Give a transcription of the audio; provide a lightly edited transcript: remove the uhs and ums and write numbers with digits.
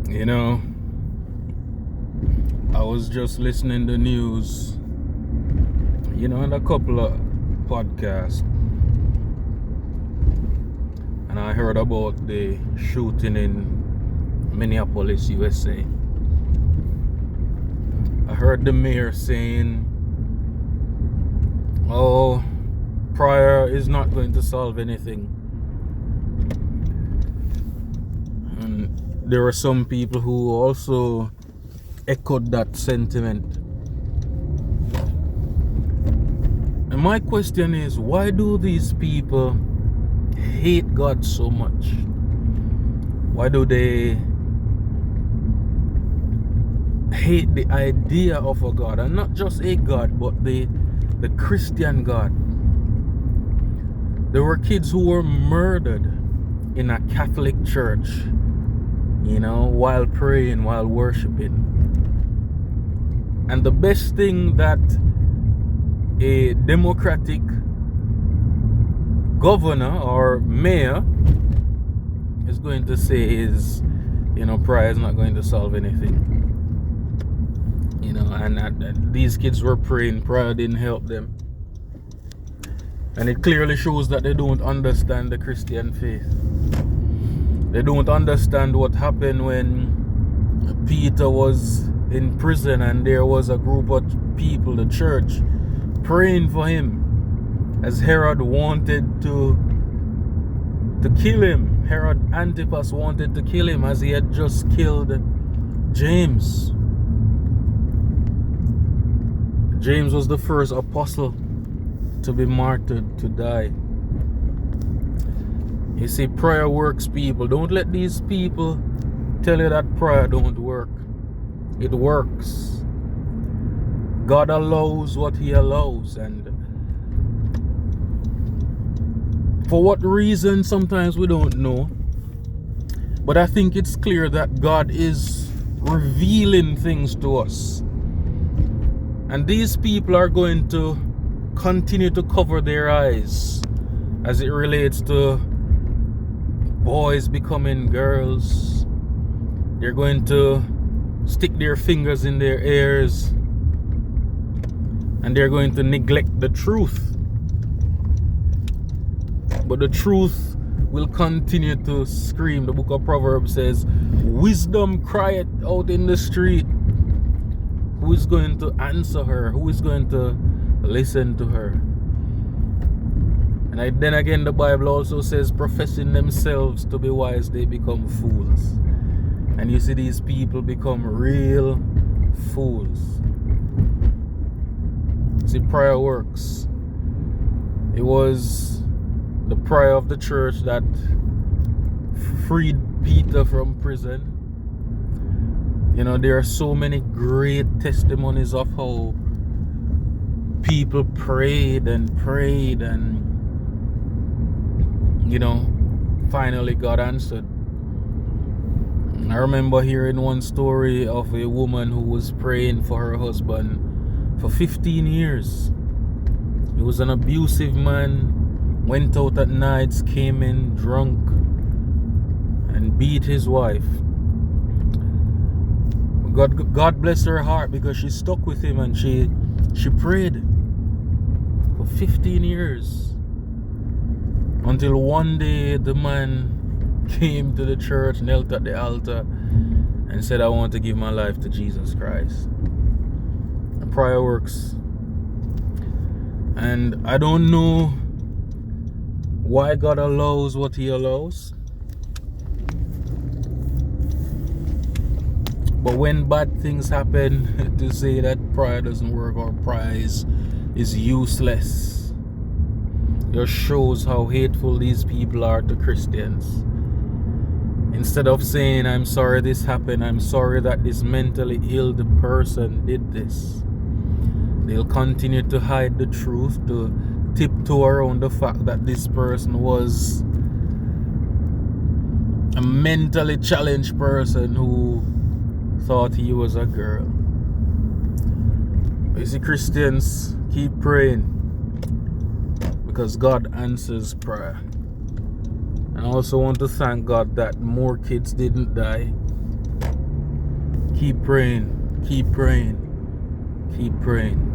You know, I was just listening to news, and a couple of podcasts, and I heard about the shooting in Minneapolis, USA. I heard the mayor saying, "Oh, prayer is not going to solve anything." And there were some people who also echoed that sentiment. And my question is, why do these people hate God so much? Why do they hate the idea of a God? And not just a God, but the Christian God. There were kids who were murdered in a Catholic church, while praying, while worshiping. And the best thing that a democratic governor or mayor is going to say is, prayer is not going to solve anything. And these kids were praying, prayer didn't help them. And it clearly shows that they don't understand the Christian faith. They don't understand what happened when Peter was in prison and there was a group of people, the church, praying for him as Herod wanted to kill him. Herod Antipas wanted to kill him as he had just killed James. James was the first apostle to be martyred, to die. You see, prayer works, people. Don't let these people tell you that prayer don't work. It works. God allows what He allows, and for what reason, sometimes we don't know. But I think it's clear that God is revealing things to us. And these people are going to continue to cover their eyes as it relates to boys becoming girls. They're going to stick their fingers in their ears, and they're going to neglect the truth. But the truth will continue to scream. The book of Proverbs says, "Wisdom crieth out in the street." Who is going to answer her? Who is going to listen to her? And then again, the Bible also says, professing themselves to be wise, they become fools. And you see, these people become real fools. See, prayer works. It was the prayer of the church that freed Peter from prison. There are so many great testimonies of how people prayed and finally God answered. I remember hearing one story of a woman who was praying for her husband for 15 years. He was an abusive man, went out at nights, came in drunk, and beat his wife. God bless her heart, because she stuck with him and she prayed for 15 years. Until one day the man came to the church, knelt at the altar, and said, "I want to give my life to Jesus Christ." And prayer works. And I don't know why God allows what He allows. But when bad things happen, to say that prayer doesn't work or prayer is useless, just shows how hateful these people are to Christians. Instead of saying, "I'm sorry this happened, I'm sorry that this mentally ill person did this," they'll continue to hide the truth, to tiptoe around the fact that this person was a mentally challenged person who thought he was a girl. But you see, Christians, keep praying, because God answers prayer. And I also want to thank God that more kids didn't die. Keep praying, keep praying, keep praying.